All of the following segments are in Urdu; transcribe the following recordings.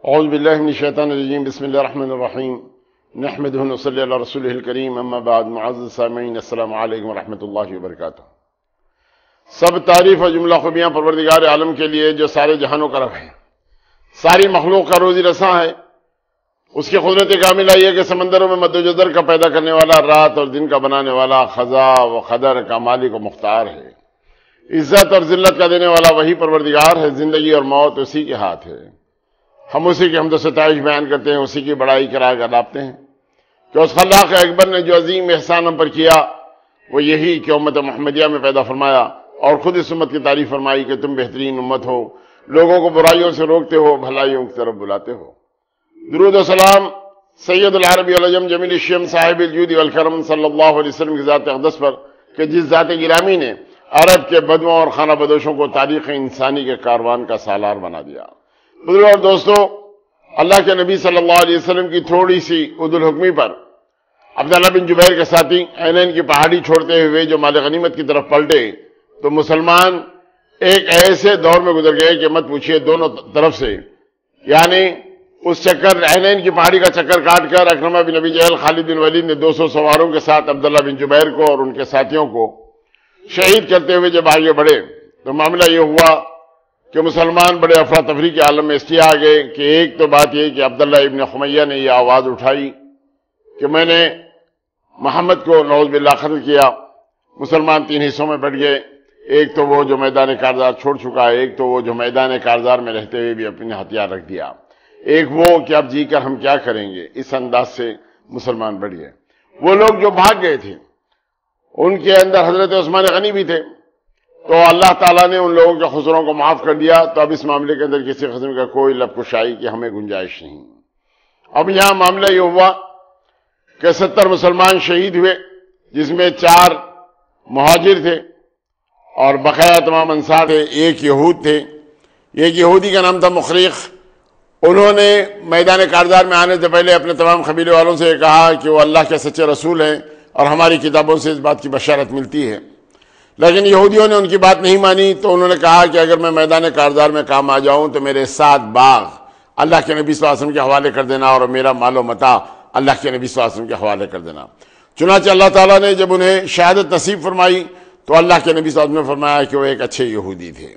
اعوذ باللہ من الشیطان الرجیم بسم اللہ الرحمن الرحیم نحمدہ ونصلی علی رسولہ الکریم اما بعد معزز سامعین السلام علیکم ورحمۃ اللہ وبرکاتہ۔ سب تعریف و جملہ خوبیاں پروردگار عالم کے لیے جو سارے جہانوں کا رب ہے، ساری مخلوق کا روزی رساں ہے۔ اس کی قدرت کاملہ یہ کہ سمندروں میں مد و جزر کا پیدا کرنے والا، رات اور دن کا بنانے والا، خزاں و قدر کا مالک و مختار ہے۔ عزت اور ذلت کا دینے والا وہی پروردگار ہے۔ زندگی اور موت اسی کے ہاتھ ہے۔ ہم اسی کی حمد و ستائش بیان کرتے ہیں، اسی کی بڑائی کرا کر لاتے ہیں کہ اس خلاق اکبر نے جو عظیم احسان ہم پر کیا وہ یہی کہ امت محمدیہ میں پیدا فرمایا اور خود اس امت کی تعریف فرمائی کہ تم بہترین امت ہو، لوگوں کو برائیوں سے روکتے ہو، بھلائیوں کی طرف بلاتے ہو۔ درود و سلام سید العربی والعجم جمیل الشیم صاحب الجود والکرم صلی اللہ علیہ وسلم کی ذات اقدس پر کہ جس ذات گرامی نے عرب کے بدووں اور خانہ بدوشوں کو تاریخ انسانی کے کاروان کا سالار بنا دیا۔ بزرگوں اور دوستو، اللہ کے نبی صلی اللہ علیہ وسلم کی تھوڑی سی عد الحکمی پر عبداللہ بن جبیر کے ساتھی عینین کی پہاڑی چھوڑتے ہوئے جو مال غنیمت کی طرف پلٹے تو مسلمان ایک ایسے دور میں گزر گئے کہ مت پوچھئے، دونوں طرف سے یعنی اس چکر عینین کی پہاڑی کا چکر کاٹ کر اکرمہ بن ابی جہل خالد بن ولید نے 200 سواروں کے ساتھ عبداللہ بن جبیر کو اور ان کے ساتھیوں کو شہید کرتے ہوئے جب آگے بڑھے تو معاملہ یہ ہوا کہ مسلمان بڑے افراتفری کے عالم میں اس لیے آ گئے کہ ایک تو بات یہ کہ عبداللہ ابن خمیہ نے یہ آواز اٹھائی کہ میں نے محمد کو نعوذ باللہ قتل کیا۔ مسلمان 3 حصوں میں بٹ گئے، ایک تو وہ جو میدان کارزار چھوڑ چکا ہے، ایک تو وہ جو میدان کارزار میں رہتے ہوئے بھی اپنے ہتھیار رکھ دیا، ایک وہ کہ اب جی کر ہم کیا کریں گے۔ اس انداز سے مسلمان بٹ گئے۔ وہ لوگ جو بھاگ گئے تھے ان کے اندر حضرت عثمان غنی بھی تھے، تو اللہ تعالیٰ نے ان لوگوں کے خسروں کو معاف کر دیا۔ تو اب اس معاملے کے اندر کسی قسم کا کوئی لب کشائی کی ہمیں گنجائش نہیں۔ اب یہاں معاملہ یہ ہوا کہ 70 مسلمان شہید ہوئے، جس میں 4 مہاجر تھے اور بقیہ تمام انصار تھے، ایک یہود تھے۔ ایک یہودی کا نام تھا مخریق۔ انہوں نے میدان کارزار میں آنے سے پہلے اپنے تمام قبیلے والوں سے کہا کہ وہ اللہ کے سچے رسول ہیں اور ہماری کتابوں سے اس بات کی بشارت ملتی ہے، لیکن یہودیوں نے ان کی بات نہیں مانی۔ تو انہوں نے کہا کہ اگر میں میدان کارزار میں کام آ جاؤں تو میرے 7 باغ اللہ کے نبی صلی اللہ علیہ وسلم کے حوالے کر دینا اور میرا مال و متاع اللہ کے نبی صلی اللہ علیہ وسلم کے حوالے کر دینا۔ چنانچہ اللہ تعالیٰ نے جب انہیں شہادت نصیب فرمائی تو اللہ کے نبی صلی اللہ علیہ وسلم نے فرمایا کہ وہ ایک اچھے یہودی تھے۔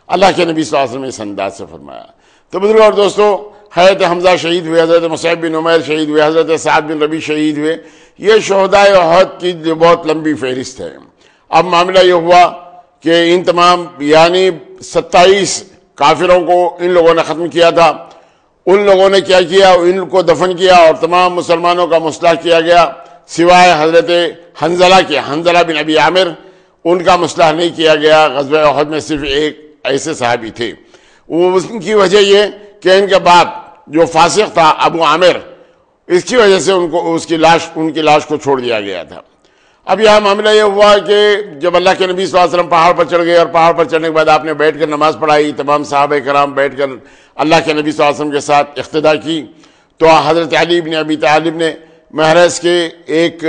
اللہ کے نبی صلی اللہ علیہ وسلم نے اس انداز سے فرمایا۔ تو بزرگوں اور دوستو، حضرت حمزہ شہید ہوئے، حضرت مصعب بن عمیر شہید ہوئے، حضرت سعد بن ربیع شہید ہوئے۔ یہ شہدائے احد کی جو بہت لمبی فہرست ہے۔ اب معاملہ یہ ہوا کہ ان تمام یعنی 27 کافروں کو ان لوگوں نے ختم کیا تھا۔ ان لوگوں نے کیا کیا، ان کو دفن کیا اور تمام مسلمانوں کا مصلح کیا گیا، سوائے حضرت حنظلہ کے، حنظلہ بن ابی عامر، ان کا مصلح نہیں کیا گیا۔ غزوہ احد میں صرف ایک ایسے صحابی تھے۔ اس کی وجہ یہ کہ ان کے باپ جو فاسق تھا ابو عامر، اس کی وجہ سے ان کی لاش کو چھوڑ دیا گیا تھا۔ اب یہاں معاملہ یہ ہوا کہ جب اللہ کے نبی صلی اللہ علیہ وسلم پہاڑ پر چڑھ گئے اور پہاڑ پر چڑھنے کے بعد آپ نے بیٹھ کر نماز پڑھائی، تمام صحابہ کرام بیٹھ کر اللہ کے نبی صلی اللہ علیہ وسلم کے ساتھ اقتداء کی، تو حضرت علی بن ابی طالب نے محرز کے ایک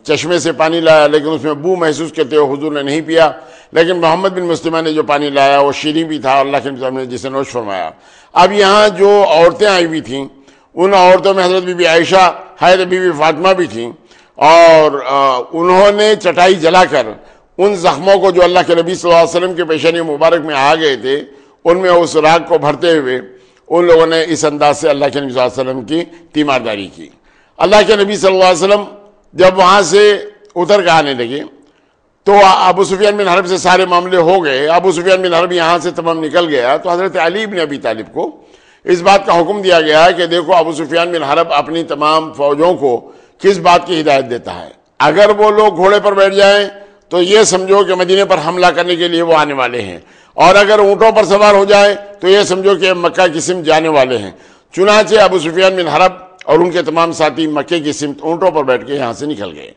چشمے سے پانی لایا، لیکن اس میں بو محسوس کرتے ہوئے حضور نے نہیں پیا، لیکن محمد بن مسلمہ نے جو پانی لایا وہ شیریں بھی تھا، اللہ کے نبی صلی اللہ علیہ وسلم نے جسے نوش فرمایا۔ اب یہاں جو عورتیں آئی ہوئی تھیں ان عورتوں میں حضرت بی بی عائشہ، حضرت بی بی فاطمہ بھی تھیں، اور انہوں نے چٹائی جلا کر ان زخموں کو جو اللہ کے نبی صلی اللہ علیہ وسلم کے پیشانی مبارک میں آ گئے تھے ان میں اس راگ کو بھرتے ہوئے ان لوگوں نے اس انداز سے اللہ کے نبی صلی اللہ علیہ وسلم کی تیمارداری کی۔ اللہ کے نبی صلی اللہ علیہ وسلم جب وہاں سے اتر کے آنے لگے تو ابو سفیان بن حرب سے سارے معاملے ہو گئے۔ ابو سفیان بن حرب یہاں سے تمام نکل گیا تو حضرت علی بن ابی طالب کو اس بات کا حکم دیا گیا کہ دیکھو ابو سفیان بن حرب اپنی تمام فوجوں کو کس بات کی ہدایت دیتا ہے، اگر وہ لوگ گھوڑے پر بیٹھ جائیں تو یہ سمجھو کہ مدینے پر حملہ کرنے کے لیے وہ آنے والے ہیں، اور اگر اونٹوں پر سوار ہو جائے تو یہ سمجھو کہ مکہ کی سمت جانے والے ہیں۔ چنانچہ ابو سفیان بن حرب اور ان کے تمام ساتھی مکے کی سمت اونٹوں پر بیٹھ کے یہاں سے نکل گئے۔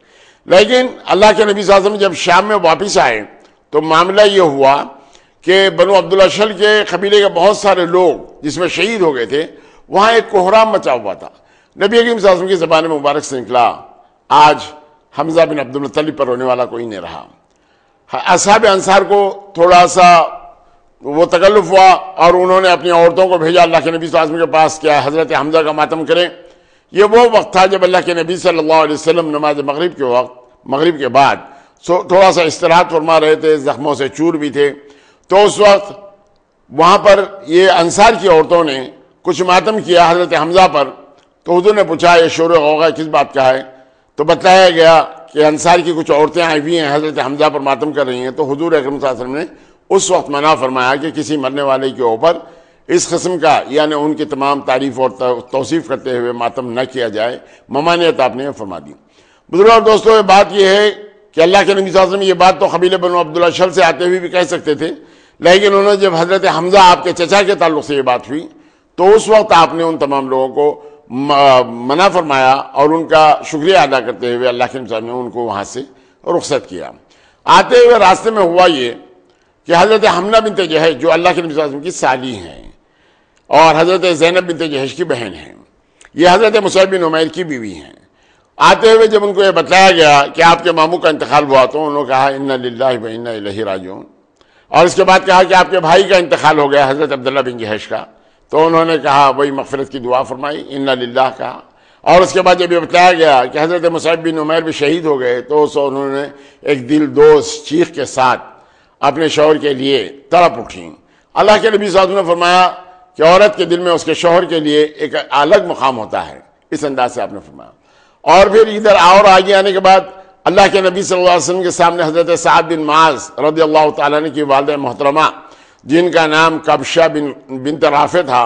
لیکن اللہ کے نبی صلی اللہ علیہ وسلم جب شام میں واپس آئے تو معاملہ یہ ہوا کہ بنو عبدالاشل کے قبیلے کے بہت سارے لوگ جس میں شہید ہو گئے تھے، وہاں ایک کوہرام مچا ہوا تھا۔ نبی کریم صلی اللہ علیہ وسلم کی زبان مبارک سے نکلا، آج حمزہ بن عبدالمطلب پر رونے والا کوئی نہیں رہا۔ اصحاب انصار کو تھوڑا سا تو وہ تکلف ہوا اور انہوں نے اپنی عورتوں کو بھیجا اللہ کے نبی صلی اللہ علیہ وسلم کے پاس کیا حضرت حمزہ کا ماتم کریں۔ یہ وہ وقت تھا جب اللہ کے نبی صلی اللہ علیہ وسلم نماز مغرب کے بعد تھوڑا سا استراحت فرما رہے تھے، زخموں سے چور بھی تھے۔ تو اس وقت وہاں پر یہ انصار کی عورتوں نے کچھ ماتم کیا حضرت حمزہ پر۔ تو حضور نے پوچھا یہ شور و غوغا کس بات کا ہے؟ تو بتلایا گیا کہ انصار کی کچھ عورتیں آئی ہوئی ہیں، حضرت حمزہ پر ماتم کر رہی ہیں۔ تو حضور اکرم صلی اللہ علیہ وسلم نے اس وقت منع فرمایا کہ کسی مرنے والے کے اوپر اس قسم کا یعنی ان کی تمام تعریف اور توصیف کرتے ہوئے ماتم نہ کیا جائے، ممانعت آپ نے فرما دی۔ بزرگوں اور دوستوں، بات یہ ہے کہ اللہ کے نبی صلی اللہ علیہ وسلم یہ بات تو قبیلہ بنو عبدالاشل سے آتے ہوئے بھی کہہ سکتے تھے، لیکن انہوں نے جب حضرت حمزہ آپ کے چچا کے تعلق سے یہ بات ہوئی تو اس وقت آپ نے ان تمام لوگوں کو منع فرمایا اور ان کا شکریہ ادا کرتے ہوئے اللہ کے نبی صلی اللہ علیہ وسلم نے ان کو وہاں سے رخصت کیا۔ آتے ہوئے راستے میں ہوا یہ کہ حضرت حمنہ بنت جہش جو اللہ کے نبی صلی اللہ علیہ وسلم کی سالی ہیں اور حضرت زینب بنت جہش کی بہن ہیں، یہ حضرت مصعب بن عمیر کی بیوی ہیں۔ آتے ہوئے جب ان کو یہ بتلایا گیا کہ آپ کے ماموں کا انتقال ہوا تو انہوں نے کہا انا للہ و انا الیہ راجعون، اور اس کے بعد کہا کہ آپ کے بھائی کا انتقال ہو گیا حضرت عبداللہ بن جہش کا، تو انہوں نے کہا وہی مغفرت کی دعا فرمائی انا للہ کہا۔ اور اس کے بعد جب یہ بتلایا گیا کہ حضرت مصعب بن عمیر بھی شہید ہو گئے تو انہوں نے ایک دل دوز چیخ کے ساتھ اپنے شوہر کے لیے تڑپ اٹھیں۔ اللہ کے نبی صلی اللہ علیہ وسلم نے فرمایا کہ عورت کے دل میں اس کے شوہر کے لیے ایک الگ مقام ہوتا ہے، اس انداز سے آپ نے فرمایا۔ اور پھر ادھر اور آگے آنے کے بعد اللہ کے نبی صلی اللہ علیہ وسلم کے سامنے حضرت سعد بن معاذ رضی اللہ تعالیٰ عنہ کی والدہ محترمہ جن کا نام کبشہ بنت رافع تھا،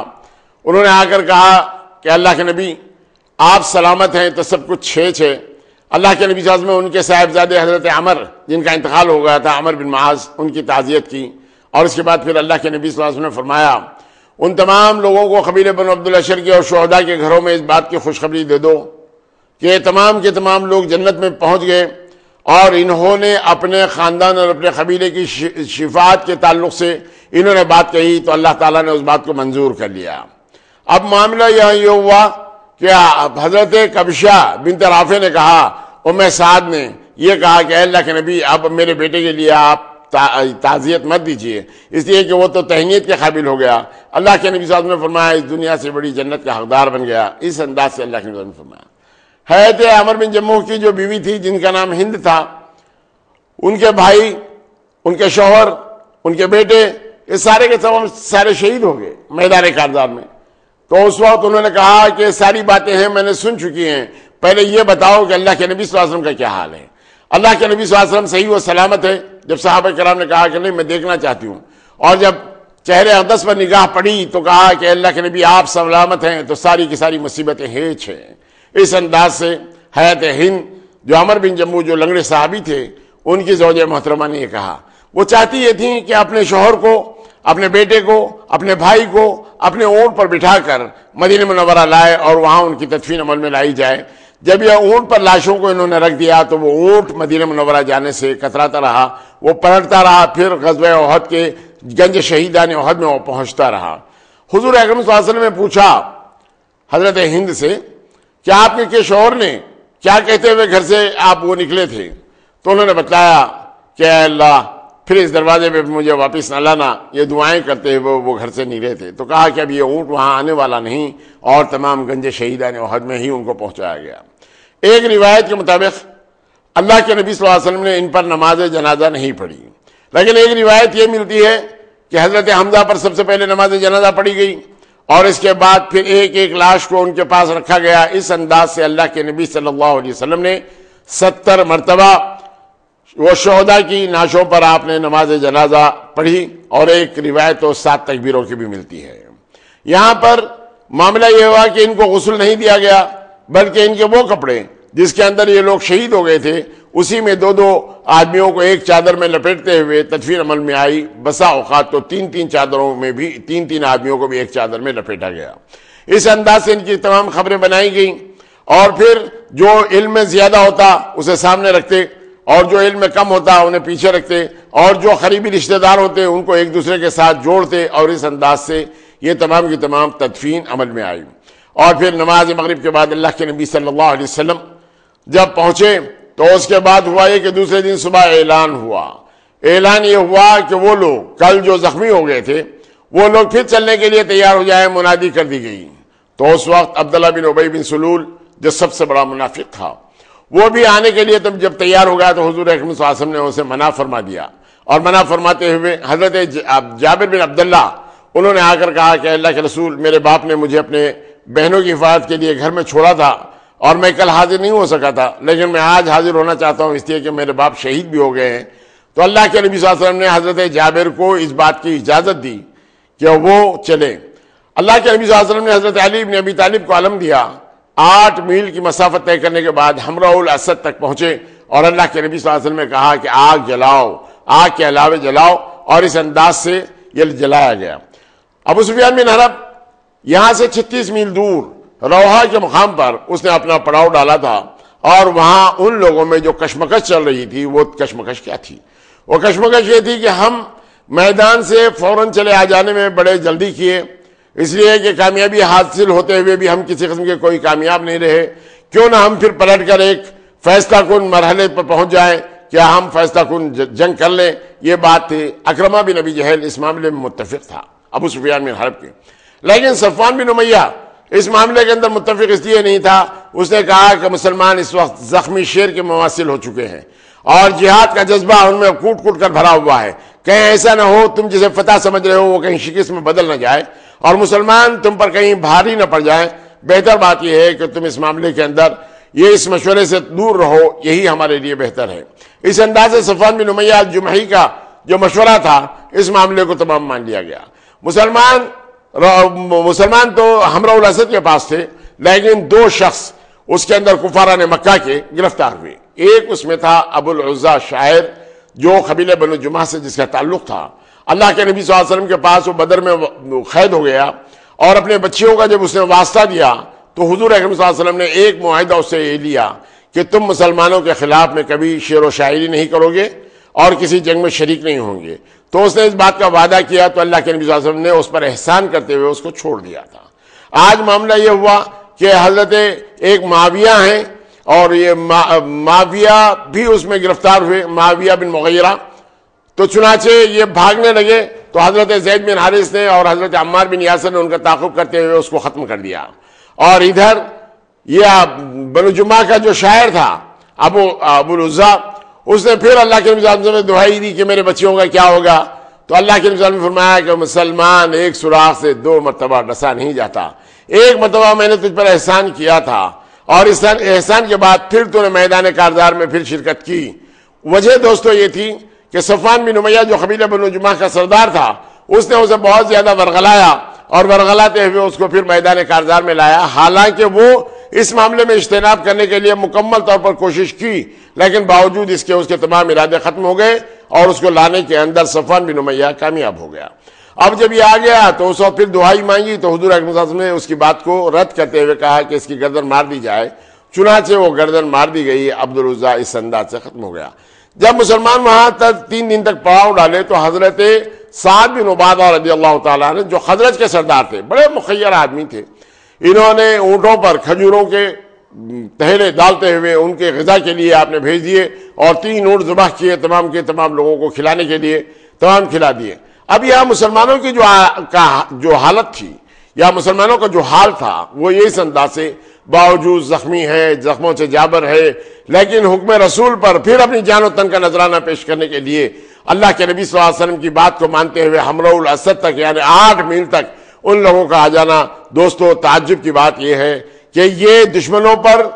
انہوں نے آ کر کہا کہ اللہ کے نبی آپ سلامت ہیں تو سب کچھ ہے۔ اللہ کے نبی صلی اللہ علیہ وسلم نے ان کے صاحبزادے حضرت عمر جن کا انتقال ہو گیا تھا، عمر بن معاذ، ان کی تعزیت کی۔ اور اس کے بعد پھر اللہ کے نبی صلی اللہ علیہ وسلم نے فرمایا ان تمام لوگوں کو قبیلہ بنو عبدالاشر کے اور شہداء کے گھروں میں اس بات کی خوشخبری دے دو کہ تمام کے تمام لوگ جنت میں پہنچ گئے اور انہوں نے اپنے خاندان اور اپنے قبیلے کی شفاعت کے تعلق سے انہوں نے بات کہی تو اللہ تعالیٰ نے اس بات کو منظور کر لیا۔ اب معاملہ یہاں یہ ہوا کہ حضرت کبشہ بنت رافع نے کہا ام سعد نے یہ کہا کہ اے اللہ کے نبی اب میرے بیٹے کے لیے آپ تعزیت مت دیجیے، اس لیے کہ وہ تو تہنیت کے قابل ہو گیا۔ اللہ کے نبی صلی اللہ علیہ وسلم نے فرمایا اس دنیا سے بڑی جنت کا حقدار بن گیا۔ اس انداز سے اللہ کے نبی صلی اللہ علیہ وسلم نے فرمایا۔ حضرت عمر بن جموح کی جو بیوی تھی جن کا نام ہند تھا، ان کے بھائی، ان کے شوہر، ان کے بیٹے، یہ سارے کے سارے شہید ہو گئے میدان کارزار میں۔ تو اس وقت انہوں نے کہا کہ ساری باتیں ہیں میں نے سن چکی ہیں، پہلے یہ بتاؤ کہ اللہ کے نبی صلی اللہ علیہ وسلم کا کیا حال ہے۔ اللہ کے نبی صلی اللہ علیہ وسلم صحیح و سلامت ہے؟ جب صحابہ کرام نے کہا کہ نہیں میں دیکھنا چاہتی ہوں، اور جب چہرے اقدس پر نگاہ پڑی تو کہا کہ اللہ کے نبی آپ سلامت ہیں، تو ساری کی ساری مصیبتیں ہیچ ہیں۔ اس انداز سے حضرت ہند جو عمر بن جموح جو لنگڑے صحابی تھے ان کی زوجہ محترمہ نے یہ کہا، وہ چاہتی یہ تھیں کہ اپنے شوہر کو، اپنے بیٹے کو، اپنے بھائی کو اپنے اونٹ پر بٹھا کر مدینہ منورہ لائے اور وہاں ان کی تدفین عمل میں لائی جائے۔ جب یہ اونٹ پر لاشوں کو انہوں نے رکھ دیا تو وہ اونٹ مدینہ منورہ جانے سے کتراتا رہا، وہ پلٹتا رہا، پھر غزوہ احد کے گنج شہیدان احد میں وہ پہنچتا رہا۔ حضور اکرم صلی اللہ علیہ وسلم نے پوچھا حضرت ہند سے کہ آپ کے شوہر نے کیا کہتے ہوئے گھر سے آپ وہ نکلے تھے؟ تو انہوں نے بتلایا کہ اے اللہ پھر اس دروازے پہ مجھے واپس نہ لانا، یہ دعائیں کرتے ہوئے وہ گھر سے نکلے تھے۔ تو کہا کہ اب یہ اونٹ وہاں آنے والا نہیں اور تمام گنج شہیدان احد میں ہی ان کو پہنچایا گیا۔ ایک روایت کے مطابق اللہ کے نبی صلی اللہ علیہ وسلم نے ان پر نماز جنازہ نہیں پڑھی، لیکن ایک روایت یہ ملتی ہے کہ حضرت حمزہ پر سب سے پہلے نماز جنازہ پڑھی گئی اور اس کے بعد پھر ایک ایک لاش کو ان کے پاس رکھا گیا۔ اس انداز سے اللہ کے نبی صلی اللہ علیہ وسلم نے 70 مرتبہ وہ شہداء کی نعشوں پر آپ نے نماز جنازہ پڑھی، اور ایک روایت تو 7 تکبیروں کی بھی ملتی ہے۔ یہاں پر معاملہ یہ ہوا کہ ان کو غسل نہیں دیا گیا، بلکہ ان کے وہ کپڑے جس کے اندر یہ لوگ شہید ہو گئے تھے اسی میں 2 آدمیوں کو ایک چادر میں لپیٹتے ہوئے تدفین عمل میں آئی۔ بسا اوقات تو 3 چادروں میں بھی 3 آدمیوں کو بھی ایک چادر میں لپیٹا گیا۔ اس انداز سے ان کی تمام خبریں بنائی گئیں، اور پھر جو علم میں زیادہ ہوتا اسے سامنے رکھتے اور جو علم میں کم ہوتا انہیں پیچھے رکھتے، اور جو قریبی رشتہ دار ہوتے ان کو ایک دوسرے کے ساتھ جوڑتے، اور اس انداز سے یہ تمام کی تمام تدفین عمل میں آئی۔ اور پھر نماز مغرب کے بعد اللہ کے نبی صلی اللہ علیہ وسلم جب پہنچے تو اس کے بعد ہوا یہ کہ دوسرے دن صبح اعلان ہوا اعلان یہ ہوا کہ وہ لوگ کل جو زخمی ہو گئے تھے وہ لوگ پھر چلنے کے لیے تیار ہو جائیں، منادی کر دی گئی۔ تو اس وقت عبداللہ بن ابی بن سلول جو سب سے بڑا منافق تھا وہ بھی آنے کے لیے جب تیار ہو گیا تو حضور اکرم صلی اللہ علیہ وسلم نے اسے منع فرما دیا، اور منع فرماتے ہوئے حضرت جابر بن عبداللہ انہوں نے آ کر کہا کہ اللہ کے رسول، میرے باپ نے مجھے اپنے بہنوں کی حفاظت کے لیے گھر میں چھوڑا تھا اور میں کل حاضر نہیں ہو سکا تھا، لیکن میں آج حاضر ہونا چاہتا ہوں اس لیے کہ میرے باپ شہید بھی ہو گئے ہیں۔ تو اللہ کے نبی صلی اللہ علیہ وسلم نے حضرت جابر کو اس بات کی اجازت دی کہ وہ چلے۔ اللہ کے نبی صلی اللہ علیہ وسلم نے حضرت علی بن ابی طالب کو علم دیا، 8 میل کی مسافت طے کرنے کے بعد حمراء الاسد تک پہنچے، اور اللہ کے نبی صلی اللہ علیہ وسلم نے کہا کہ آگ جلاؤ، آگ کے علاوہ جلاؤ، اور اس انداز سے یہ جلایا گیا۔ ابو سفیان بن حرب یہاں سے 36 میل دور روحا کے مقام پر اس نے اپنا پڑاؤ ڈالا تھا، اور وہاں ان لوگوں میں جو کشمکش چل رہی تھی وہ کشمکش کیا تھی؟ وہ کشمکش یہ تھی کہ ہم میدان سے فوراً چلے آ جانے میں بڑے جلدی کیے، اس لیے کہ کامیابی حاصل ہوتے ہوئے بھی ہم کسی قسم کے کوئی کامیاب نہیں رہے، کیوں نہ ہم پھر پلٹ کر ایک فیصلہ کن مرحلے پر پہنچ جائیں، کیا ہم فیصلہ کن جنگ کر لیں۔ یہ بات تھی۔ اکرمہ بن ابی جہل اس معاملے میں متفق تھا ابو سفیان بن حرب کے، لیکن صفوان بن امیہ اس معاملے کے اندر متفق اس لیے نہیں تھا، اس نے کہا کہ مسلمان اس وقت زخمی شیر کے مماثل ہو چکے ہیں اور جہاد کا جذبہ ان میں کوٹ کوٹ کر بھرا ہوا ہے، کہیں ایسا نہ ہو تم جسے فتح سمجھ رہے ہو وہ کہیں شکست میں بدل نہ جائے اور مسلمان تم پر کہیں بھاری نہ پڑ جائیں۔ بہتر بات یہ ہے کہ تم اس معاملے کے اندر اس مشورے سے دور رہو، یہی ہمارے لیے بہتر ہے۔ اس انداز سے صفوان بن امیہ الجمحی کا جو مشورہ تھا اس معاملے کو تمام مان لیا گیا۔ مسلمان تو حمراء الاسد کے پاس تھے، لیکن 2 شخص اس کے اندر کفاران مکہ کے گرفتار ہوئے۔ ایک اس میں تھا ابو العزا شاعر جو قبیلہ بنو جمح سے جس کا تعلق تھا۔ اللہ کے نبی صلی اللہ علیہ وسلم کے پاس وہ بدر میں قید ہو گیا، اور اپنے بچیوں کا جب اس نے واسطہ دیا تو حضور اکرم صلی اللہ علیہ وسلم نے ایک معاہدہ اس سے یہ لیا کہ تم مسلمانوں کے خلاف میں کبھی شعر و شاعری نہیں کرو گے اور کسی جنگ میں شریک نہیں ہوں گے۔ تو اس نے اس بات کا وعدہ کیا تو اللہ کے نبی صلی اللہ علیہ وسلم نے اس پر احسان کرتے ہوئے اس کو چھوڑ دیا تھا۔ آج معاملہ یہ ہوا کہ حضرت ایک معاویہ ہیں اور یہ معاویہ بھی اس میں گرفتار ہوئے، معاویہ بن مغیرہ، تو چنانچہ یہ بھاگنے لگے تو حضرت زید بن حارث نے اور حضرت عمار بن یاسر نے ان کا تعاقب کرتے ہوئے اس کو ختم کر دیا۔ اور ادھر یہ بنو جمعہ کا جو شاعر تھا ابو العزا، اس نے پھر اللہ کے نبی صلی اللہ علیہ وسلم نے دعائی دی کہ میرے بچیوں کا کیا ہوگا؟ تو اللہ کے نبی صلی اللہ علیہ وسلم نے فرمایا کہ مسلمان ایک سوراخ سے 2 مرتبہ ڈسا نہیں جاتا، ایک مرتبہ میں نے تجھ پر احسان کیا تھا اور اس احسان کے بعد پھر تو نے میدان کارزار میں پھر شرکت کی۔ وجہ دوستو یہ تھی کہ صفوان بن امیہ جو قبیلہ بنو جمح کا سردار تھا اس نے اسے بہت زیادہ ورغلایا اور ورغلاتے ہوئے اس کو پھر میدان کارزار میں لایا، حالانکہ وہ اس معاملے میں اجتناب کرنے کے لیے مکمل طور پر کوشش کی، لیکن باوجود اس کے تمام ارادے ختم ہو گئے اور اس کو لانے کے اندر صفوان بن امیہ کامیاب ہو گیا۔ اب جب یہ آ گیا تو اس وقت پھر دعائی مانگی تو حضور اکرم صلی اللہ علیہ وسلم نے اس کی بات کو رد کرتے ہوئے کہا کہ اس کی گردن مار دی جائے، چنانچہ وہ گردن مار دی گئی۔ عبد العزا اس انداز سے ختم ہو گیا۔ جب مسلمان وہاں تک 3 دن تک پڑاؤ ڈالے تو حضرت سعد بن عبادہ رضی اللہ تعالیٰ نے جو خزرج کے سردار تھے، بڑے مخیر آدمی تھے، انہوں نے اونٹوں پر کھجوروں کے تہلے ڈالتے ہوئے ان کے غذا کے لیے آپ نے بھیج دیے اور 3 اونٹ ذبح کیے، تمام کے تمام لوگوں کو کھلانے کے لیے تمام کھلا دیے۔ اب یہاں مسلمانوں کی جو حالت تھی یا مسلمانوں کا جو حال تھا وہ اس انداز سے باوجود زخمی ہے، زخموں سے جابر ہے، لیکن حکم رسول پر پھر اپنی جان و تن کا نذرانہ پیش کرنے کے لیے اللہ کے نبی صلی اللہ علیہ وسلم کی بات کو مانتے ہوئے حمراء الاسد تک یعنی 8 میل تک ان لوگوں کا آ جانا، دوستو تعجب کی بات یہ ہے کہ یہ دشمنوں پر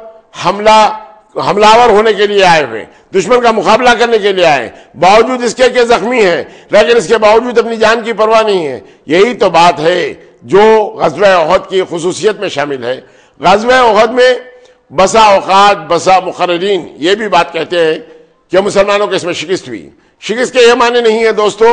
حملہ ہونے کے لیے آئے ہوئے، دشمن کا مقابلہ کرنے کے لیے آئے، باوجود اس کے کہ زخمی ہیں لیکن اس کے باوجود اپنی جان کی پرواہ نہیں ہے۔ یہی تو بات ہے جو غزوہ احد کی خصوصیت میں شامل ہے۔ غزوہ احد میں بسا اوقات بسا مقررین یہ بھی بات کہتے ہیں کہ مسلمانوں کو اس میں شکست ہوئی۔ شکست کے یہ معنی نہیں ہے دوستو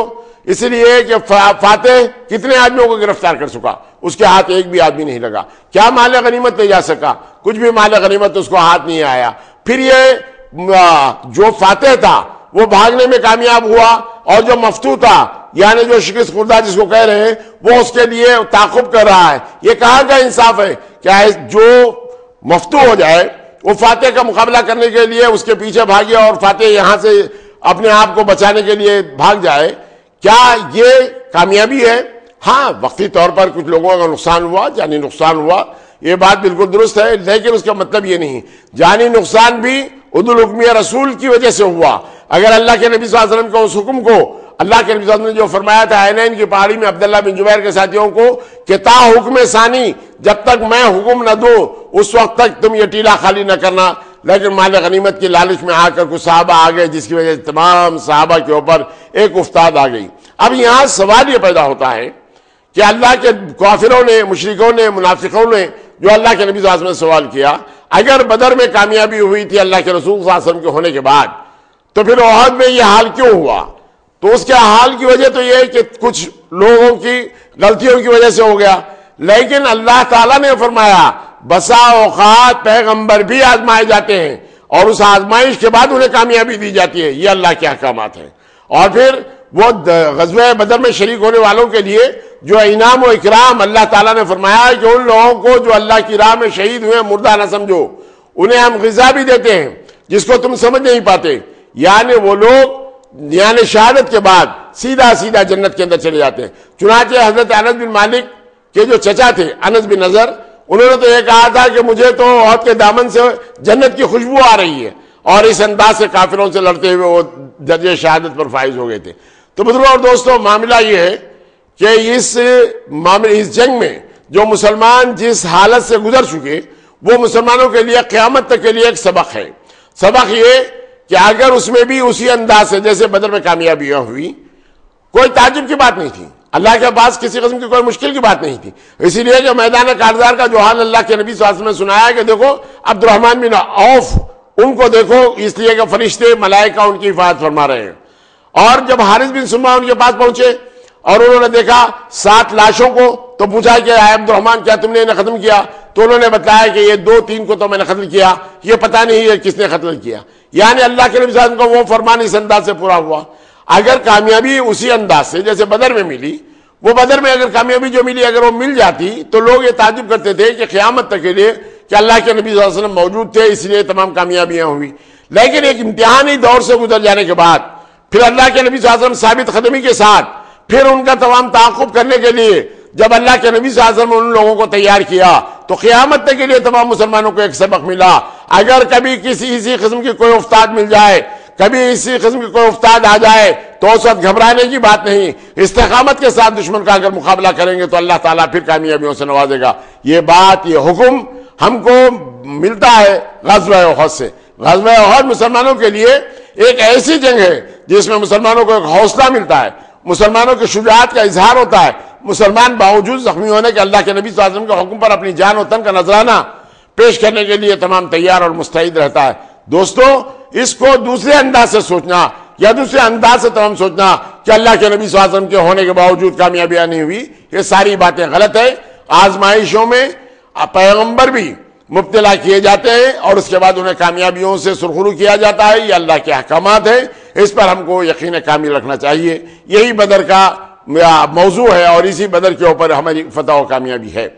اس لیے کہ فاتح کتنے آدمیوں کو گرفتار کر سکا، اس کے ہاتھ ایک بھی آدمی نہیں لگا، کیا مال غنیمت لے جا سکا، کچھ بھی مال غنیمت اس کو ہاتھ نہیں آیا۔ پھر یہ جو فاتح تھا وہ بھاگنے میں کامیاب ہوا اور جو مفتوح تھا یعنی جو شکست خوردہ جس کو کہہ رہے ہیں وہ اس کے لیے تعاقب کر رہا ہے۔ یہ کہاں کا انصاف ہے کیا جو مفتوح ہو جائے وہ فاتح کا مقابلہ کرنے کے لیے اس کے پیچھے بھاگے اور فاتح یہاں سے اپنے آپ کو بچانے کے لیے بھاگ جائے، کیا یہ کامیابی ہے؟ ہاں، وقتی طور پر کچھ لوگوں کا نقصان ہوا، جانی نقصان ہوا، یہ بات بالکل درست ہے، لیکن اس کا مطلب یہ نہیں جانی نقصان بھی عدل حکمیہ رسول کی وجہ سے ہوا۔ اگر اللہ کے نبی صلی اللہ علیہ وسلم کو اس حکم کو، اللہ کے نبی صلی اللہ علیہ وسلم نے جو فرمایا تھا عینین کی پہاڑی میں عبداللہ بن جبیر کے ساتھیوں کو کہ تا حکم ثانی، جب تک میں حکم نہ دوں اس وقت تک تم یہ ٹیلا خالی نہ کرنا، لیکن مال غنیمت کی لالچ میں آ کر کچھ صحابہ آ گئے، جس کی وجہ سے تمام صحابہ کے اوپر ایک افتاد آ گئی۔ اب یہاں سوال یہ پیدا ہوتا ہے کہ اللہ کے کافروں نے، مشرکوں نے، منافقوں نے جو اللہ کے نبی صلی اللہ علیہ وسلم نے سوال کیا، اگر بدر میں کامیابی ہوئی تھی اللہ کے رسول صلی اللہ علیہ وسلم کے ہونے کے بعد، تو پھر احد میں یہ حال کیوں ہوا؟ تو اس کے حال کی وجہ تو یہ ہے کہ کچھ لوگوں کی غلطیوں کی وجہ سے ہو گیا، لیکن اللہ تعالیٰ نے فرمایا بسا اوقات پیغمبر بھی آزمائے جاتے ہیں اور اس آزمائش کے بعد انہیں کامیابی دی جاتی ہے، یہ اللہ کے احکامات ہیں۔ اور پھر وہ غزوہ بدر میں شریک ہونے والوں کے لیے جو انعام و اکرام اللہ تعالیٰ نے فرمایا ہے کہ ان لوگوں کو جو اللہ کی راہ میں شہید ہوئے مردہ نہ سمجھو، انہیں ہم غذا بھی دیتے ہیں جس کو تم سمجھ نہیں پاتے، یعنی وہ لوگ یعنی شہادت کے بعد سیدھا جنت کے اندر چلے جاتے ہیں۔ چنانچہ حضرت انس بن مالک کے جو چچا تھے انس بن نضر، انہوں نے تو یہ کہا تھا کہ مجھے تو احد کے دامن سے جنت کی خوشبو آ رہی ہے، اور اس انداز سے کافروں سے لڑتے ہوئے وہ درجہ شہادت پر فائز ہو گئے تھے۔ تو بزرگوں اور دوستوں، معاملہ یہ ہے کہ اس جنگ میں جو مسلمان جس حالت سے گزر چکے، وہ مسلمانوں کے لیے قیامت تک کے لیے ایک سبق ہے۔ سبق یہ کہ اگر اس میں بھی اسی انداز سے جیسے بدر میں کامیابیاں ہوئی، کوئی تعجب کی بات نہیں تھی، اللہ کے پاس کسی قسم کی کوئی مشکل کی بات نہیں تھی، اسی لیے کہ میدان کارزار کا جو حال اللہ کے نبی صلی اللہ علیہ وسلم نے سنایا کہ دیکھو عبد الرحمن بن عوف، ان کو دیکھو، اس لیے کہ فرشتے ملائکہ ان کی حفاظت فرما رہے ہیں۔ اور جب حارث بن سما ان کے پاس پہنچے اور انہوں نے دیکھا 7 لاشوں کو، تو پوچھا کہ اے عبد الرحمن کیا تم نے انہیں ختم کیا؟ تو انہوں نے بتایا کہ یہ 2-3 کو تو میں نے قتل کیا، یہ پتہ نہیں ہے کس نے قتل کیا۔ یعنی اللہ کے نبی صلی اللہ علیہ وسلم کو وہ فرمان اس انداز سے پورا ہوا۔ اگر کامیابی اسی انداز سے جیسے بدر میں ملی، وہ بدر میں اگر کامیابی جو ملی اگر وہ مل جاتی تو لوگ یہ تعجب کرتے تھے کہ قیامت تک کے لیے کہ اللہ کے نبی صلی اللہ علیہ وسلم موجود تھے، اس لیے تمام کامیابیاں ہوئی۔ لیکن ایک امتحانی دور سے گزر جانے کے بعد پھر اللہ کے نبی صلی اللہ علیہ وسلم ثابت قدمی کے ساتھ پھر ان کا تمام تعاقب کرنے کے لیے جب اللہ کے نبی صلی اللہ علیہ وسلم ان لوگوں کو تیار کیا تو قیامت تک کے لیے تمام مسلمانوں کو ایک سبق ملا۔ اگر کبھی اسی قسم کی کوئی افتاد مل جائے، کبھی اسی قسم کی کوئی افتاد آ جائے تو اس وقت گھبرانے کی بات نہیں، استقامت کے ساتھ دشمن کا اگر مقابلہ کریں گے تو اللہ تعالیٰ پھر کامیابیوں سے نوازے گا۔ یہ بات، یہ حکم ہم کو ملتا ہے غزوہ احد سے۔ غزوہ احد مسلمانوں کے لیے ایک ایسی جنگ ہے جس میں مسلمانوں کو ایک حوصلہ ملتا ہے، مسلمانوں کی شجاعت کا اظہار ہوتا ہے، مسلمان باوجود زخمی ہونے کے اللہ کے نبی صلی اللہ علیہ وسلم کے حکم پر اپنی جان و تن کا نذرانہ پیش کرنے کے لیے تمام تیار اور مستعد رہتا ہے۔ دوستو، اس کو دوسرے انداز سے سوچنا یا دوسرے انداز سے تمام سوچنا کہ اللہ کے نبی صلی اللہ علیہ وسلم کے ہونے کے باوجود کامیابیاں نہیں ہوئی، یہ ساری باتیں غلط ہے۔ آزمائشوں میں پیغمبر بھی مبتلا کیے جاتے ہیں اور اس کے بعد انہیں کامیابیوں سے سرخرو کیا جاتا ہے، یہ اللہ کے احکامات ہیں، اس پر ہم کو یقین کامل رکھنا چاہیے۔ یہی بدر کا موضوع ہے اور اسی بدر کے اوپر ہماری فتح و کامیابی ہے۔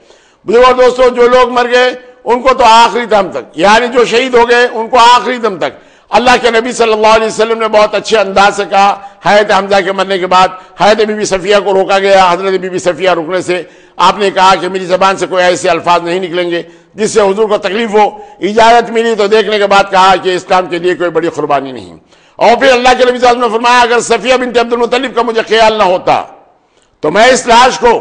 بزرگوں دوستوں، جو لوگ مر گئے ان کو تو آخری دم تک، یعنی جو شہید ہو گئے ان کو آخری دم تک اللہ کے نبی صلی اللہ علیہ وسلم نے بہت اچھے انداز سے کہا۔ حضرت حمزہ کے مرنے کے بعد حضرت بی بی صفیہ کو روکا گیا، حضرت بی بی صفیہ رکنے سے آپ نے کہا کہ میری زبان سے کوئی ایسے الفاظ نہیں نکلیں گے جس سے حضور کو تکلیف ہو۔ اجازت ملی تو دیکھنے کے بعد کہا کہ اسلام کے لیے کوئی بڑی قربانی نہیں۔ اور پھر اللہ کے نبی صلی اللہ علیہ وسلم نے فرمایا اگر صفیہ بنت عبد المطلب کا مجھے خیال نہ ہوتا تو میں اس لاش کو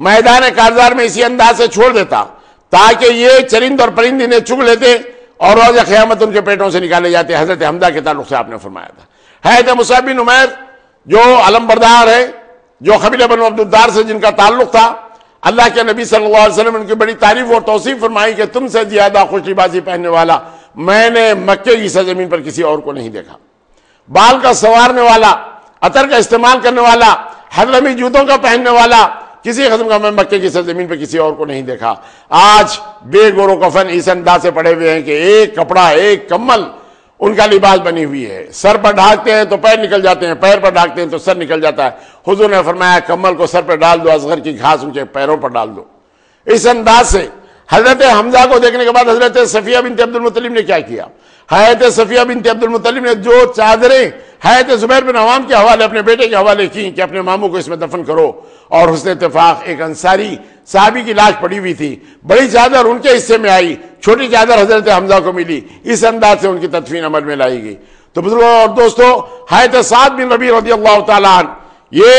میدان کارزار میں اسی انداز سے چھوڑ دیتا تاکہ یہ چرند اور پرند انہیں چگ لیتے اور روز قیامت ان کے پیٹوں سے نکالے جاتے۔ حضرت حمزہ کے تعلق سے آپ نے فرمایا تھا۔ حضرت مصعب بن عمیر جو علم بردار ہے، جو قبیلہ بنو عبد الدار سے جن کا تعلق تھا، اللہ کے نبی صلی اللہ علیہ وسلم نے ان کی بڑی تعریف اور توصیف فرمائی کہ تم سے زیادہ خوش لباسی پہننے والا میں نے مکے کی سرزمین پر کسی اور کو نہیں دیکھا۔ بال کا سنوارنے والا، عطر کا استعمال کرنے والا، حضرمی جوتوں کا پہننے والا کسی قسم کا میں مکے کی سرزمین پر کسی اور کو نہیں دیکھا۔ آج بے گور و کفن اس انداز سے پڑے ہوئے ہیں کہ ایک کپڑا، ایک کمل ان کا لباس بنی ہوئی ہے۔ سر پر ڈھانکتے ہیں تو پیر نکل جاتے ہیں، پیر پر ڈھانکتے ہیں تو سر نکل جاتا ہے۔ حضور نے فرمایا کمل کو سر پر ڈال دو، اصغر کی گھاس ان کے پیروں پر ڈال دو۔ اس انداز سے حضرت حمزہ کو دیکھنے کے بعد حضرت صفیہ بنت عبد المطلب نے کیا کیا؟ حضرت صفیہ بنت عبد المطلب نے جو چادریں حضرت زبیر بن عوام کے حوالے اپنے بیٹے کے حوالے کی کہ اپنے ماموں کو اس میں دفن کرو، اور حسن اتفاق ایک انصاری صحابی کی لاش پڑی ہوئی تھی، بڑی چادر ان کے حصے میں آئی، چھوٹی چادر حضرت حمزہ کو ملی، اس انداز سے ان کی تدفین عمل میں لائی گئی۔ تو بزرگوں اور دوستو، حضرت سعد بن ربیع رضی اللہ تعالیٰ عنہ یہ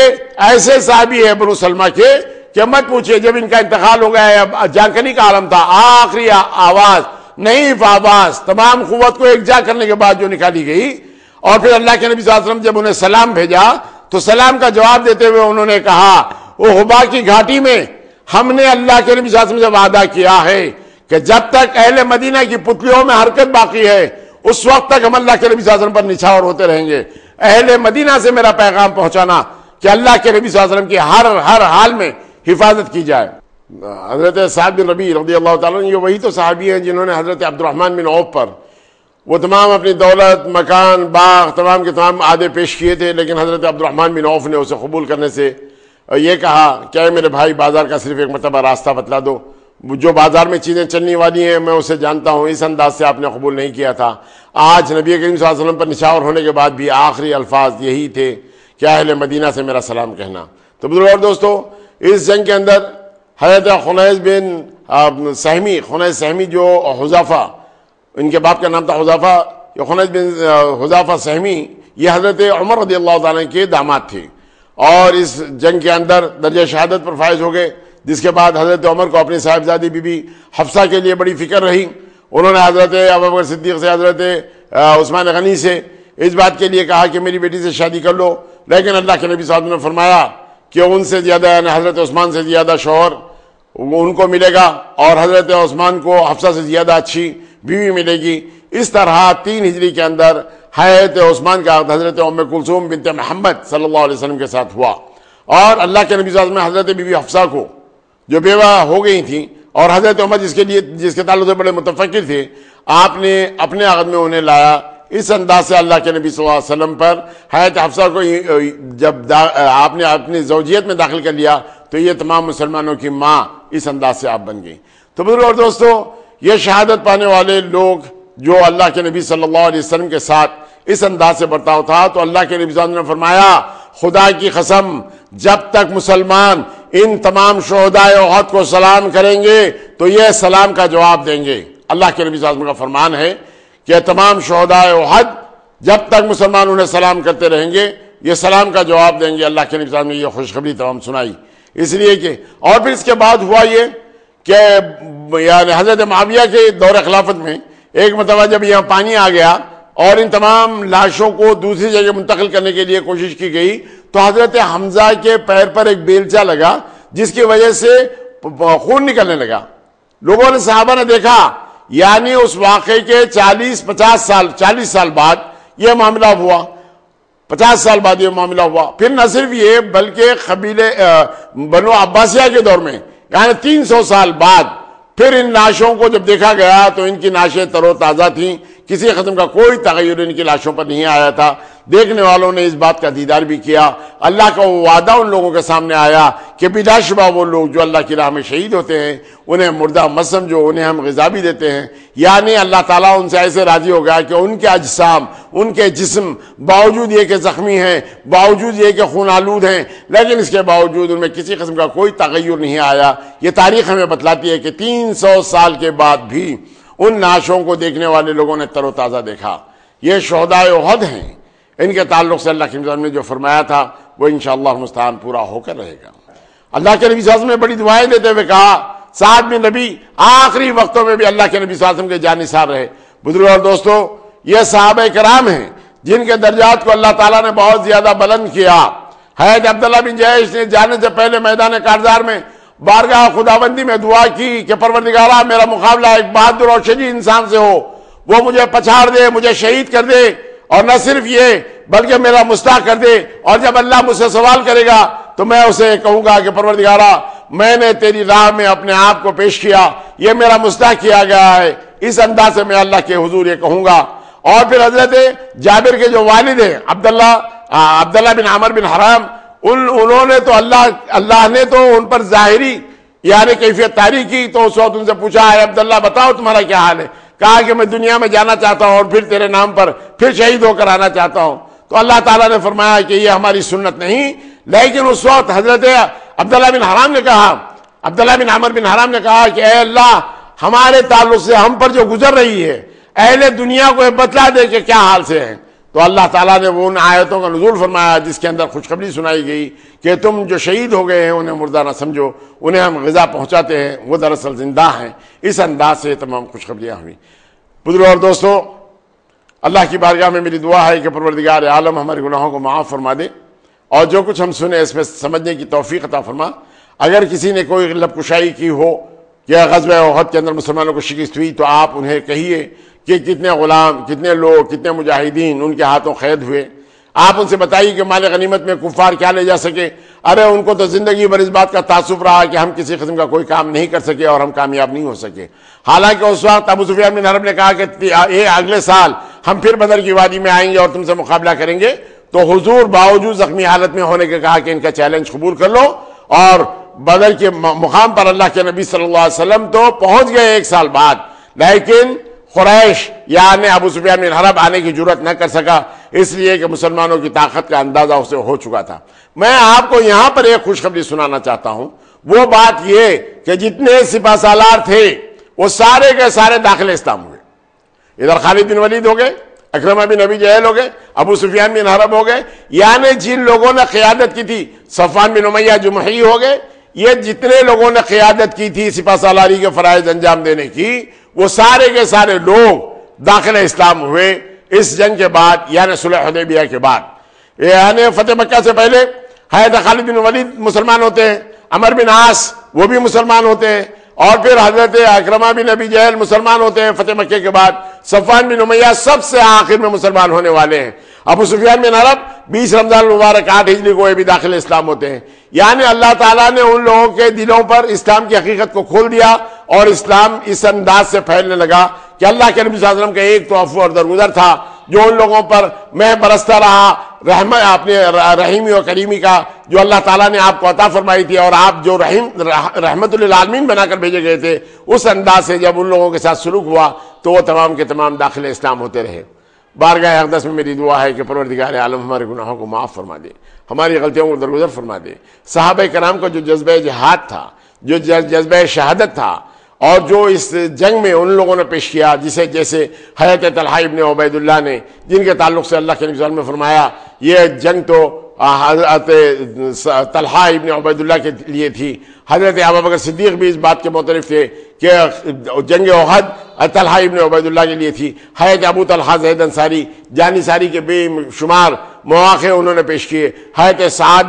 ایسے صحابی ہے بنو سلمہ کے کہ مت پوچھئے، جب ان کا انتقال ہو گیا، جانکنی کا عالم تھا، آخری آواز نہیں آواز تمام قوت کو ایک جا کرنے کے بعد جو نکالی گئی، اور پھر اللہ کے نبی صلی اللہ علیہ وسلم جب انہیں سلام بھیجا تو سلام کا جواب دیتے ہوئے انہوں نے کہا، وہ حبا کی گھاٹی میں ہم نے اللہ کے نبی صلی اللہ علیہ وسلم سے وعدہ کیا ہے کہ جب تک اہل مدینہ کی پتلیوں میں حرکت باقی ہے اس وقت تک ہم اللہ کے نبی صلی اللہ علیہ وسلم پر نچھاور ہوتے رہیں گے۔ اہل مدینہ سے میرا پیغام پہنچانا کہ اللہ کے نبی صلی اللہ علیہ وسلم کی ہر حال میں حفاظت کی جائے۔ حضرت سعد بن ربیع رضی اللہ تعالیٰ عنہ یہ وہی تو صحابی ہیں جنہوں نے حضرت عبد الرحمن بن عوف پر وہ تمام اپنی دولت، مکان، باغ تمام کے تمام عہدے پیش کیے تھے، لیکن حضرت عبد الرحمن بن عوف نے اسے قبول کرنے سے یہ کہا کہ اے میرے بھائی، بازار کا صرف ایک مرتبہ راستہ بتلا دو، جو بازار میں چیزیں چلنے والی ہیں میں اسے جانتا ہوں، اس انداز سے آپ نے قبول نہیں کیا تھا۔ آج نبی کریم صلی اللہ علیہ وسلم پر نچھاور ہونے کے بعد بھی آخری الفاظ یہی تھے کہ اہل مدینہ سے میرا سلام کہنا۔ تو بزرگوں اور دوستو، اس جنگ کے اندر حضرت خنیس بن سہمی جو حذافہ، ان کے باپ کا نام تھا حذافہ، خنیس بن حذافہ سہمی، یہ حضرت عمر رضی اللہ تعالیٰ کے داماد تھے، اور اس جنگ کے اندر درجہ شہادت پر فائز ہو گئے، جس کے بعد حضرت عمر کو اپنی صاحبزادی بی بی حفصہ کے لیے بڑی فکر رہی۔ انہوں نے حضرت ابوبکر صدیق سے، حضرت عثمان غنی سے اس بات کے لیے کہا کہ میری بیٹی سے شادی کر لو، لیکن اللہ کے نبی صلی اللہ علیہ وسلم نے فرمایا کہ ان سے زیادہ، یعنی حضرت عثمان سے زیادہ شوہر ان کو ملے گا، اور حضرت عثمان کو حفصہ سے زیادہ اچھی بیوی ملے گی۔ اس طرح 3 ہجری کے اندر حضرت عثمان کا عقد حضرت ام کلثوم بنت محمد صلی اللہ علیہ وسلم کے ساتھ ہوا، اور اللہ کے نبی صلی اللہ علیہ وسلم حضرت بی بی حفصہ کو جو بیوہ ہو گئی تھیں، اور حضرت عمر جس کے تعلق سے بڑے متفکر تھے، آپ نے اپنے عقد میں انہیں لایا۔ اس انداز سے اللہ کے نبی صلی اللہ علیہ وسلم پر حضرت حفصہ کو جب آپ نے اپنی زوجیت میں داخل کر لیا تو یہ تمام مسلمانوں کی ماں اس انداز سے آپ بن گئی۔ تو بزرگوں اور دوستو، یہ شہادت پانے والے لوگ جو اللہ کے نبی صلی اللہ علیہ وسلم کے ساتھ اس انداز سے برتاؤ تھا، تو اللہ کے نبی صلی اللہ علیہ وسلم نے فرمایا، خدا کی قسم جب تک مسلمان ان تمام شہدائے احد کو سلام کریں گے تو یہ سلام کا جواب دیں گے۔ اللہ کے نبی صلی اللہ علیہ وسلم کا فرمان ہے کہ تمام شہدائے احد جب تک مسلمان انہیں سلام کرتے رہیں گے یہ سلام کا جواب دیں گے۔ اللہ کے نبی صلی اللہ علیہ وسلم نے یہ خوشخبری تمام سنائی، اس لیے کہ اور پھر اس کے بعد ہوا یہ کہ یعنی حضرت معاویہ کے دور خلافت میں ایک مرتبہ جب یہاں پانی آ گیا اور ان تمام لاشوں کو دوسری جگہ منتقل کرنے کے لیے کوشش کی گئی تو حضرت حمزہ کے پیر پر ایک بیلچہ لگا جس کی وجہ سے خون نکلنے لگا۔ لوگوں نے، صحابہ نے دیکھا، یعنی اس واقعے کے 40 سال بعد یہ معاملہ ہوا، 50 سال بعد یہ معاملہ ہوا۔ پھر نہ صرف یہ بلکہ قبیلے بنو عباسیہ کے دور میں، یعنی 300 سال بعد پھر ان لاشوں کو جب دیکھا گیا تو ان کی لاشیں تر و تازہ تھیں، کسی قسم کا کوئی تغیر ان کی لاشوں پر نہیں آیا تھا۔ دیکھنے والوں نے اس بات کا دیدار بھی کیا، اللہ کا وہ وعدہ ان لوگوں کے سامنے آیا کہ بلا شبہ وہ لوگ جو اللہ کی راہ میں شہید ہوتے ہیں انہیں مردہ مت سمجھو، انہیں ہم غذا بھی دیتے ہیں۔ یعنی اللہ تعالیٰ ان سے ایسے راضی ہو گیا کہ ان کے اجسام، ان کے جسم باوجود یہ کہ زخمی ہیں، باوجود یہ کہ خون آلود ہیں، لیکن اس کے باوجود ان میں کسی قسم کا کوئی تغیر نہیں آیا۔ یہ تاریخ ہمیں بتلاتی ہے کہ 300 سال کے بعد بھی ان لاشوں کو دیکھنے والے لوگوں نے تر و تازہ دیکھا۔ یہ شہدائے احد ہیں، ان کے تعلق سے اللہ کے نبی نے جو فرمایا تھا وہ انشاءاللہ المستعان پورا ہو کر رہے گا۔ اللہ کے نبی صلی اللہ علیہ وسلم نے بڑی دعائیں دیتے ہوئے کہا، سعد بن ربیع آخری وقتوں میں بھی اللہ کے نبی صلی اللہ علیہ وسلم کے جانثار رہے۔ بزرگوں اور دوستو، یہ صحابہ کرام ہیں جن کے درجات کو اللہ تعالیٰ نے بہت زیادہ بلند کیا۔ حضرت عبداللہ بن جیش نے جانے سے پہلے میدان کارزار میں بارگاہ خداوندی میں دعا کی کہ پروردگارا میرا مقابلہ ایک بہادر اور شجاع انسان سے ہو، وہ مجھے پچھاڑ دے، مجھے شہید کر دے، اور نہ صرف یہ بلکہ میرا مستحق کر دے، اور جب اللہ مجھ سے سوال کرے گا تو میں اسے کہوں گا کہ پروردگارا میں نے تیری راہ میں اپنے آپ کو پیش کیا، یہ میرا مستحق کیا گیا ہے۔ اس انداز سے میں اللہ کے حضور یہ کہوں گا۔ اور پھر حضرت جابر کے جو والد ہیں عبداللہ بن عمر بن حرام، انہوں نے تو اللہ نے تو ان پر ظاہری یعنی کیفیت طاری کی، تو اس وقت ان سے پوچھا ہے عبداللہ بتاؤ تمہارا کیا حال ہے؟ کہا کہ میں دنیا میں جانا چاہتا ہوں اور پھر تیرے نام پر پھر شہید ہو کر آنا چاہتا ہوں۔ تو اللہ تعالیٰ نے فرمایا کہ یہ ہماری سنت نہیں. لیکن اس وقت حضرت عبداللہ بن حرام نے کہا، عبداللہ بن عمر بن حرام نے کہا کہ اے اللہ، ہمارے تعلق سے ہم پر جو گزر رہی ہے اہل دنیا کو بتلا دے کہ کیا حال سے ہیں. تو اللہ تعالیٰ نے وہ ان آیتوں کا نزول فرمایا جس کے اندر خوشخبری سنائی گئی کہ تم جو شہید ہو گئے ہیں انہیں مردہ نہ سمجھو، انہیں ہم غذا پہنچاتے ہیں، وہ دراصل زندہ ہیں. اس انداز سے تمام خوشخبریاں ہوئیں. بزرگوں اور دوستوں، اللہ کی بارگاہ میں میری دعا ہے کہ پروردگار عالم ہمارے گناہوں کو معاف فرما دے اور جو کچھ ہم سنے اس میں سمجھنے کی توفیق عطا فرما. اگر کسی نے کوئی لب کشائی کی ہو یا غزوہ احد کے اندر مسلمانوں کو شکست ہوئی تو آپ انہیں کہیے کہ کتنے غلام، کتنے لوگ، کتنے مجاہدین ان کے ہاتھوں قید ہوئے. آپ ان سے بتائیے کہ مال غنیمت میں کفار کیا لے جا سکے. ارے ان کو تو زندگی بھر اس بات کا تعصب رہا کہ ہم کسی قسم کا کوئی کام نہیں کر سکے اور ہم کامیاب نہیں ہو سکے. حالانکہ اس وقت ابو سفیان بن حرب نے کہا کہ اگلے سال ہم پھر بدر کی وادی میں آئیں گے اور تم سے مقابلہ کریں گے. تو حضور باوجود زخمی حالت میں ہونے کے کہا کہ ان کا چیلنج قبول کر لو. اور بدر کے مقام پر اللہ کے نبی صلی اللہ علیہ وسلم تو پہنچ گئے 1 سال بعد، لیکن قریش یعنی ابو سفیان بن حرب آنے کی جرات نہ کر سکا، اس لیے کہ مسلمانوں کی طاقت کا اندازہ اسے ہو چکا تھا. میں آپ کو یہاں پر ایک خوشخبری سنانا چاہتا ہوں. وہ بات یہ کہ جتنے سپہ سالار تھے وہ سارے کے سارے داخل اسلام ہوئے. ادھر خالد بن ولید ہو گئے، اکرمہ بن ابی جہل ہو گئے، ابو سفیان بن حرب ہو گئے، یعنی جن لوگوں نے قیادت کی تھی، صفوان بن امیہ جمحی ہو گئے. یہ جتنے لوگوں نے قیادت کی تھی سپہ سالاری کے فرائض انجام دینے کی، وہ سارے کے سارے لوگ داخل اسلام ہوئے اس جنگ کے بعد، یعنی صلح حدیبیہ کے بعد. یعنی فتح مکہ سے پہلے حضرت خالد بن ولید مسلمان ہوتے ہیں، عمر بن عاص وہ بھی مسلمان ہوتے ہیں، اور پھر حضرت اکرمہ بن ابی جہل مسلمان ہوتے ہیں فتح مکہ کے بعد. صفوان بن امیہ سب سے آخر میں مسلمان ہونے والے ہیں. ابو سفیان بن حرب 20 رمضان المبارک 8 ہجری کو یہ بھی داخل اسلام ہوتے ہیں. یعنی اللہ تعالیٰ نے ان لوگوں کے دلوں پر اسلام کی حقیقت کو کھول دیا اور اسلام اس انداز سے پھیلنے لگا کہ اللہ کے نبی صلی اللہ علیہ وسلم کا ایک تو عفو اور درگزر تھا جو ان لوگوں پر میں برستا رہا، اپنے رحیمی و کریمی کا جو اللہ تعالیٰ نے آپ کو عطا فرمائی تھی، اور آپ جو رحمت للعالمین بنا کر بھیجے گئے تھے، اس انداز سے جب ان لوگوں کے ساتھ سلوک ہوا تو وہ تمام کے تمام داخل اسلام ہوتے رہے. بارگاہ اقدس میں میری دعا ہے کہ پروردگار عالم ہمارے گناہوں کو معاف فرما دے، ہماری غلطیوں کو درگزر فرما دے. صحابہ کرام کا جو جذبہ جہاد تھا، جو جذبہ شہادت تھا، اور جو اس جنگ میں ان لوگوں نے پیش کیا، جیسے حضرت طلحہ ابن عبید اللہ نے، جن کے تعلق سے اللہ کے نبی صلی اللہ علیہ وسلم نے فرمایا یہ جنگ تو حضرت طلحہ ابن عبید اللہ کے لیے تھی. حضرت ابوبکر صدیق بھی اس بات کے معترف تھے کہ جنگ احد طلحہ ابن عبید اللہ کے لیے تھی. حضرت ابو طلحہ زید انصاری جانی ساری کے بے شمار مواقع انہوں نے پیش کیے. حضرت سعد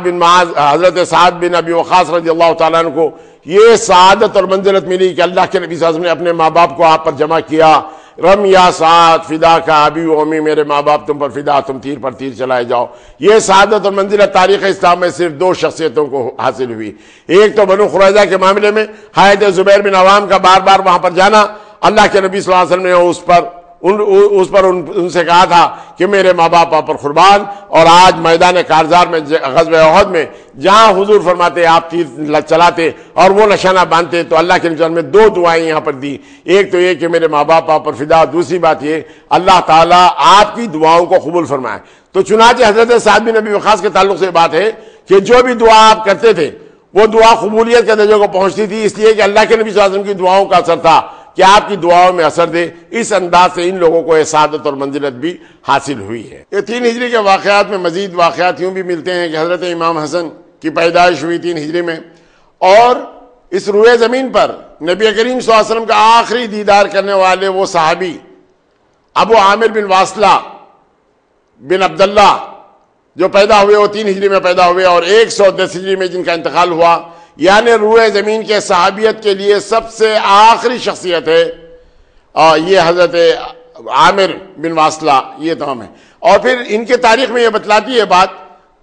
بن ابی وقاص رضی اللہ تعالیٰ عنہ کو یہ سعادت اور منزلت ملی کہ اللہ کے نبی صلی اللہ علیہ وسلم نے اپنے ماں باپ کو آپ پر جمع کیا. رم یا سعد فدا کا ابی و امی، میرے ماں باپ تم پر فدا، تم تیر پر تیر چلائے جاؤ. یہ سعادت اور منزلت تاریخ اسلام میں صرف 2 شخصیتوں کو حاصل ہوئی. ایک تو بنو قریظہ کے معاملے میں حضرت زبیر بن عوام کا بار بار وہاں پر جانا. اللہ کے نبی صلی اللہ علیہ وسلم نے اس پر ان سے کہا تھا کہ میرے ماں باپ آپ پر قربان. اور آج میدان کارزار میں غزوہ احد میں جہاں حضور فرماتے آپ تیر چلاتے اور وہ نشانہ باندھتے، تو اللہ کے نبی نے 2 دعائیں یہاں پر دی. ایک تو یہ کہ میرے ماں باپ آپ پر فدا، دوسری بات یہ اللہ تعالیٰ آپ کی دعاؤں کو قبول فرمائے. تو چنانچہ حضرت سعد بن ابی وقاص کے تعلق سے بات ہے کہ جو بھی دعا آپ کرتے تھے وہ دعا قبولیت کے درجے کو پہنچتی تھی، اس لیے کہ اللہ کے نبی صلی اللہ علیہ وسلم کی دعاؤں کا اثر تھا کہ آپ کی دعاؤں میں اثر دے. اس انداز سے ان لوگوں کو سعادت اور منزلت بھی حاصل ہوئی ہے. یہ 3 ہجری کے واقعات میں مزید واقعات یوں بھی ملتے ہیں کہ حضرت امام حسن کی پیدائش ہوئی 3 ہجری میں، اور اس روئے زمین پر نبی کریم صلی اللہ علیہ وسلم کا آخری دیدار کرنے والے وہ صحابی ابو عامر بن واصلہ بن عبداللہ جو پیدا ہوئے، وہ 3 ہجری میں پیدا ہوئے، اور 110 ہجری میں جن کا انتقال ہوا. یعنی روئے زمین کے صحابیت کے لیے سب سے آخری شخصیت ہے اور یہ حضرت عامر بن واصلہ، یہ تمام ہے. اور پھر ان کے تاریخ میں یہ بتلاتی ہے بات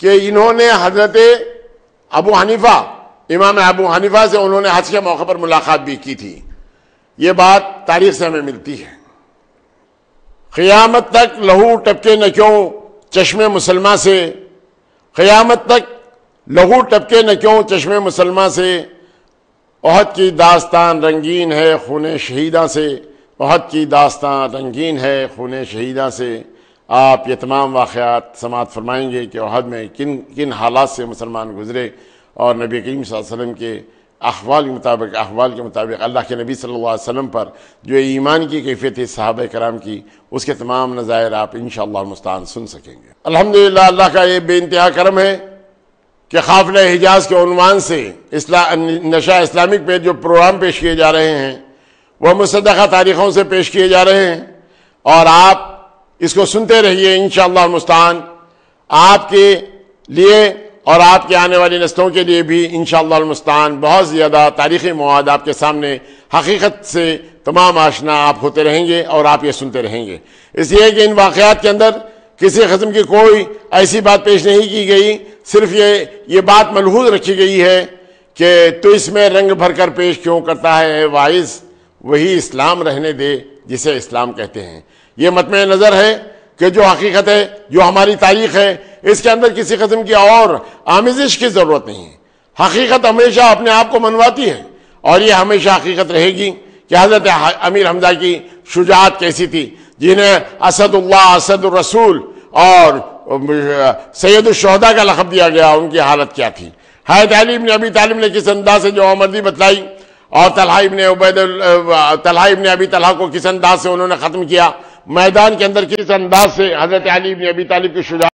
کہ انہوں نے حضرت ابو حنیفہ، امام ابو حنیفہ سے انہوں نے حج کے موقع پر ملاقات بھی کی تھی. یہ بات تاریخ سے ہمیں ملتی ہے. قیامت تک لہو ٹپکے نہ کیوں چشم مسلمہ سے، قیامت تک لہو ٹپکے نہ کیوں چشم مسلمہ سے، احد کی داستان رنگین ہے خون شہیداں سے، احد کی داستان رنگین ہے خون شہیداں سے. آپ یہ تمام واقعات سماعت فرمائیں گے کہ احد میں کن کن حالات سے مسلمان گزرے، اور نبی کریم صلی اللہ علیہ وسلم کے احوال کے مطابق اللہ کے نبی صلی اللہ علیہ وسلم پر جو ایمان کی کیفیت ہے صحابہ کرام کی، اس کے تمام نظائر آپ انشاءاللہ المستعان سن سکیں گے۔ الحمدللہ اللہ کا یہ بے انتہا کرم ہے کہ قافلہ حجاز کے عنوان سے نشہ اسلامک پہ جو پروگرام پیش کیے جا رہے ہیں وہ مصدقہ تاریخوں سے پیش کیے جا رہے ہیں، اور آپ اس کو سنتے رہیے انشاءاللہ المستعان۔ آپ کے لیے اور آپ کے آنے والی نسلوں کے لیے بھی انشاءاللہ المستعان بہت زیادہ تاریخی مواد آپ کے سامنے حقیقت سے تمام آشنا آپ ہوتے رہیں گے، اور آپ یہ سنتے رہیں گے۔ اس لیے کہ ان واقعات کے اندر کسی قسم کی کوئی ایسی بات پیش نہیں کی گئی، صرف یہ بات ملحوظ رکھی گئی ہے کہ تو اس میں رنگ بھر کر پیش کیوں کرتا ہے اے واعظ، وہی اسلام رہنے دے جسے اسلام کہتے ہیں۔ یہ مطمع نظر ہے کہ جو حقیقت ہے، جو ہماری تاریخ ہے، اس کے اندر کسی قسم کی اور آمیزش کی ضرورت نہیں ہے۔ حقیقت ہمیشہ اپنے آپ کو منواتی ہے، اور یہ ہمیشہ حقیقت رہے گی کہ حضرت امیر حمزہ کی شجاعت کیسی تھی، جنہیں اسد اللہ، اسد الرسول اور سید الشہداء کا لقب دیا گیا، ان کی حالت کیا تھی۔ حضرت علی بن ابی طالب نے کس انداز سے جو مردی بتلائی، اور طلحہ ابن ابی طلحہ کو کس انداز سے انہوں نے ختم کیا، میدان کے اندر کس انداز سے حضرت علی بن ابی طالب کی شجاعت